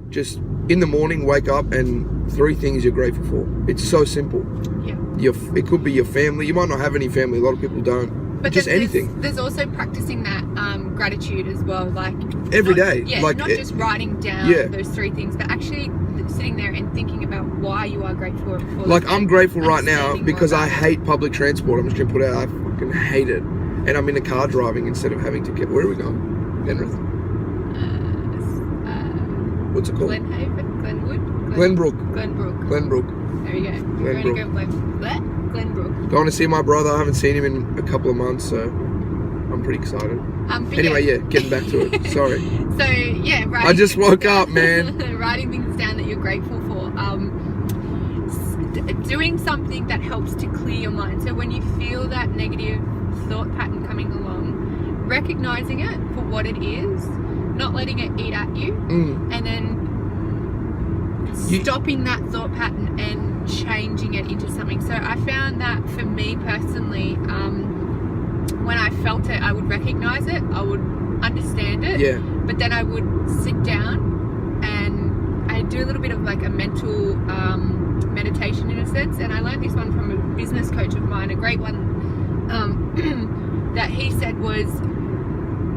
just in the morning, wake up and 3 things you're grateful for. It's so simple. Yeah. It could be your family. You might not have any family. A lot of people don't. But just anything. There's also practicing that gratitude as well, like every day. Yeah, like not just writing down those 3 things, but actually sitting there and thinking about why you are grateful for. Like I'm grateful right now because I hate public transport. I'm just gonna put it out. I fucking hate it, and I'm in a car driving instead of having to get. Where are we going? Penrith. What's it called? Glenhaven, Glenwood, Glenbrook. Glenbrook. There we go. We're going to go Glenbrook. Going to see my brother. I haven't seen him in a couple of months, so I'm pretty excited. Anyway, getting back to it. Sorry. So yeah, I just woke up, man. Writing things down that you're grateful for. Doing something that helps to clear your mind. So when you feel that negative thought pattern coming along, recognizing it for what it is, not letting it eat at you, and then stopping that thought pattern and changing it into something. So I found that for me personally, when I felt it, I would recognize it, I would understand it, but then I would sit down and I do a little bit of like a mental meditation in a sense. And I learned this one from a business coach of mine, a great one, that he said was,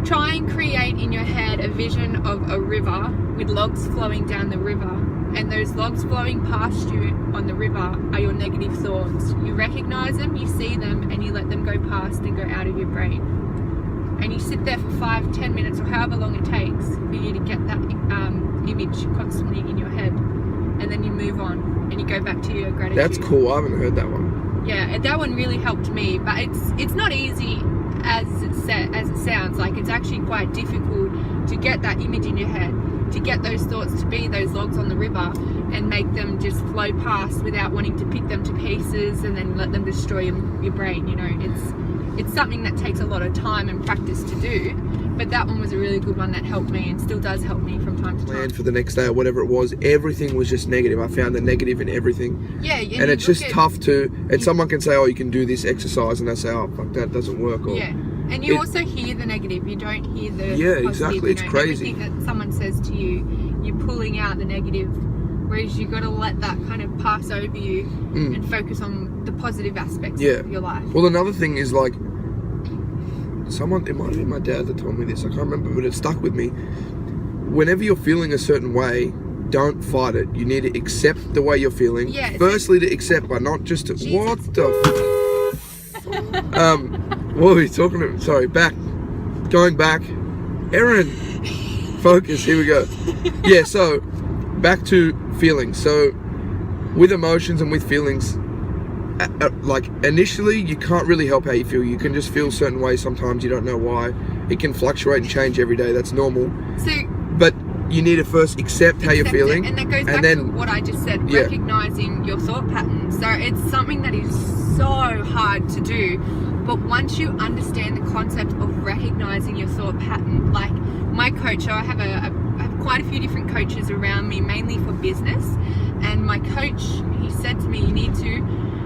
try and create in your head a vision of a river with logs flowing down the river, and those logs flowing past you on the river are your negative thoughts. You recognize them, you see them, and you let them go past and go out of your brain. And you sit there for 5-10 minutes or however long it takes for you to get that image constantly in your head, and then you move on and you go back to your gratitude. That's cool. I haven't heard that one. Yeah, that one really helped me, but it's not easy as it sounds. Like, it's actually quite difficult to get that image in your head, to get those thoughts to be those logs on the river and make them just flow past without wanting to pick them to pieces and then let them destroy your brain. You know, it's something that takes a lot of time and practice to do, but that one was a really good one that helped me and still does help me from time to time. For the next day or whatever it was, everything was just negative. I found the negative in everything. Yeah, and it's just tough to, and someone can say, oh, you can do this exercise, and they say, oh, fuck, that doesn't work. Or, and you also hear the negative, you don't hear the positive. Exactly, it's crazy. Everything that someone says to you, you're pulling out the negative, whereas you got to let that kind of pass over you and focus on the positive aspects of your life. Well, another thing is like, it might have been my dad that told me this, I can't remember, but it stuck with me. Whenever you're feeling a certain way, don't fight it. You need to accept the way you're feeling. Firstly, to accept, but not just to, what the what were we talking about? Sorry, going back. Erin, focus, here we go. Yeah, so back to feelings. So with emotions and with feelings, like initially you can't really help how you feel. You can just feel certain ways sometimes, you don't know why. It can fluctuate and change every day, that's normal. But you need to first accept how you're feeling. And that goes back to what I just said, recognizing your thought patterns. So it's something that is so hard to do, but once you understand the concept of recognizing your thought pattern, like my coach, so I have quite a few different coaches around me, mainly for business, and my coach, he said to me, you need to,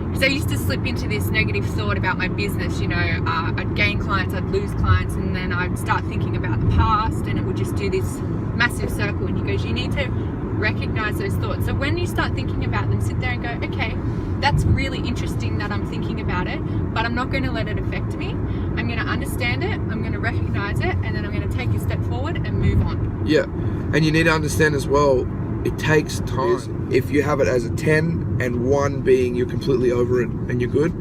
because I used to slip into this negative thought about my business, you know, I'd gain clients, I'd lose clients, and then I'd start thinking about the past, and it would just do this massive circle. And he goes, you need to recognize those thoughts. So when you start thinking about them, sit there and go, okay, that's really interesting that I'm thinking about it, but I'm not going to let it affect me. I'm going to understand it, I'm going to recognize it, and then I'm going to take a step forward and move on. Yeah, and you need to understand as well, it takes time. If you have it as a 10 and 1 being you're completely over it and you're good,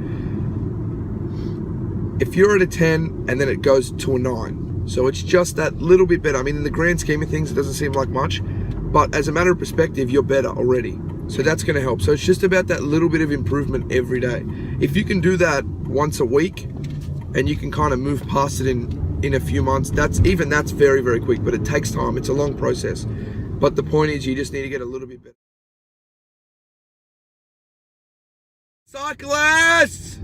if you're at a 10 and then it goes to a 9, so it's just that little bit better. I mean, in the grand scheme of things, it doesn't seem like much, but as a matter of perspective, you're better already. So that's going to help. So it's just about that little bit of improvement every day. If you can do that once a week and you can kind of move past it in a few months, that's very, very quick, but it takes time. It's a long process. But the point is, you just need to get a little bit better. Cyclists!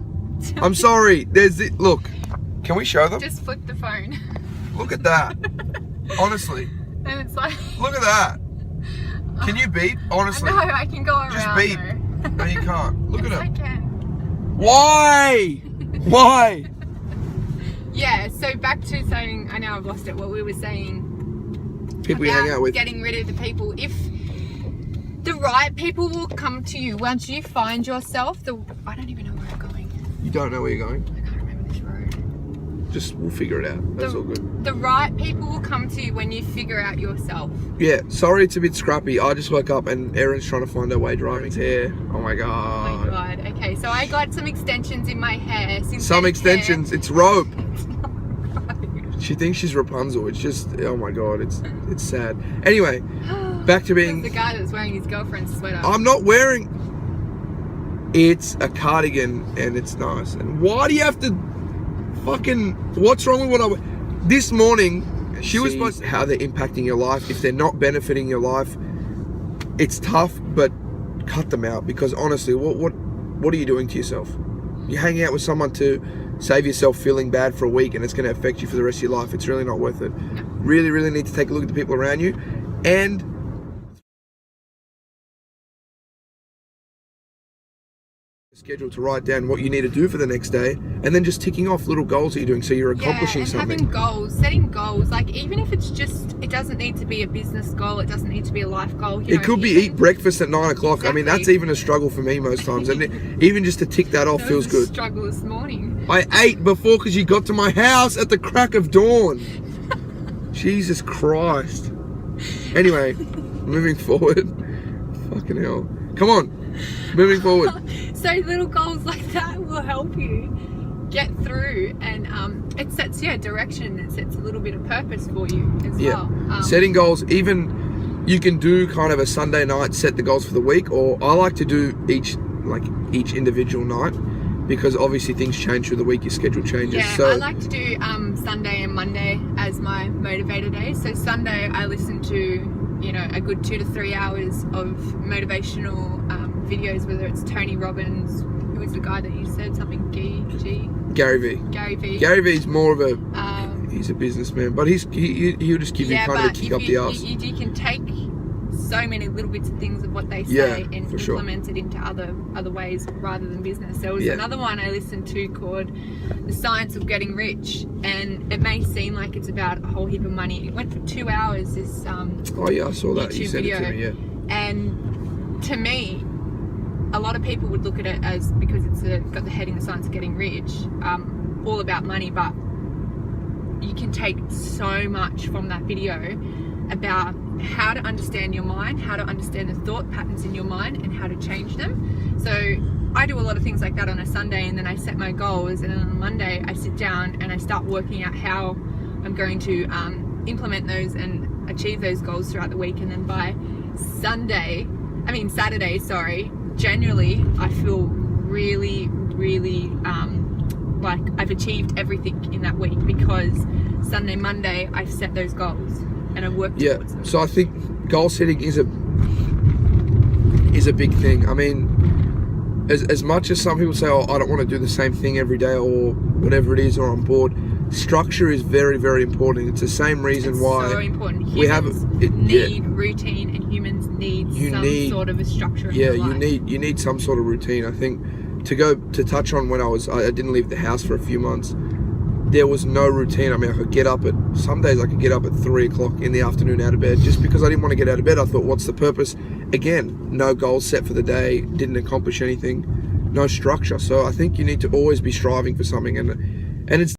I'm sorry. Look, can we show them? Just flip the phone. Look at that. Honestly. And it's like... Look at that. Can you beep? Honestly. No, I can go around. Just beep. Though. No, you can't. Look at it. I can. Why? Why? Yeah, so back to saying, I know I've lost it, what we were saying. People you hang out with. Getting rid of the people. If The right people will come to you once you find yourself. I don't even know where I'm going. You don't know where you're going? I can't remember this road. We'll figure it out. That's all good. The right people will come to you when you figure out yourself. Yeah, sorry it's a bit scrappy. I just woke up and Erin's trying to find her way driving here. Oh my god. Oh my god. Okay, so I got some extensions in my hair. Some extensions. Hair. It's rope. It's not rope. She thinks she's Rapunzel. It's just, oh my god, it's sad. Anyway, back to being... The guy that's wearing his girlfriend's sweater. I'm not wearing... It's a cardigan and it's nice. And why do you have to fucking... What's wrong with what I... This morning, she was supposed to... How they're impacting your life. If they're not benefiting your life, it's tough, but cut them out. Because honestly, what are you doing to yourself? You're hanging out with someone to save yourself feeling bad for a week and it's going to affect you for the rest of your life. It's really not worth it. No. Really, really need to take a look at the people around you and schedule to write down what you need to do for the next day and then just ticking off little goals that you're doing so you're accomplishing something. Having goals, setting goals, like even if it's just, it doesn't need to be a business goal, it doesn't need to be a life goal. It could be eat breakfast at 9 o'clock. Exactly. I mean, that's even a struggle for me most times. And even just to tick that off feels good. Struggle this morning. I ate before because you got to my house at the crack of dawn. Jesus Christ. Anyway, moving forward. Fucking hell. Come on. Moving forward. So little goals like that will help you get through, and it sets direction. It sets a little bit of purpose for you as well. Setting goals, even you can do kind of a Sunday night, set the goals for the week, or I like to do each individual night because obviously things change through the week. Your schedule changes. Yeah, so I like to do Sunday and Monday as my motivator days. So Sunday I listen to a good 2 to 3 hours of motivational videos, whether it's Tony Robbins, who was the guy that you said something, Gary V. Gary V's more of a he's a businessman, but he'll just give you kind of a kick up the arse. You can take so many little bits of things of what they say and implement it into other ways rather than business. There was another one I listened to called The Science of Getting Rich, and it may seem like it's about a whole heap of money. It went for 2 hours, this I saw that. You sent it to me, And to me, a lot of people would look at it as, because it's got the heading The Science of Getting Rich, all about money, but you can take so much from that video about how to understand your mind, how to understand the thought patterns in your mind and how to change them. So I do a lot of things like that on a Sunday, and then I set my goals, and then on a Monday I sit down and I start working out how I'm going to implement those and achieve those goals throughout the week. And then by Saturday, generally I feel really, really like I've achieved everything in that week, because Sunday, Monday I've set those goals and I've worked towards them. So I think goal setting is a big thing. I mean, as much as some people say, I don't want to do the same thing every day or whatever it is, or I'm bored, structure is very, very important. It's the same reason why so important. Humans we have need routine, and humans need sort of a structure in their life. you need some sort of routine. I think to touch on when I didn't leave the house for a few months, there was no routine. I mean, some days I could get up at 3 o'clock in the afternoon out of bed, just because I didn't want to get out of bed. I thought, what's the purpose? Again, no goals set for the day, didn't accomplish anything, no structure. So I think you need to always be striving for something, and it's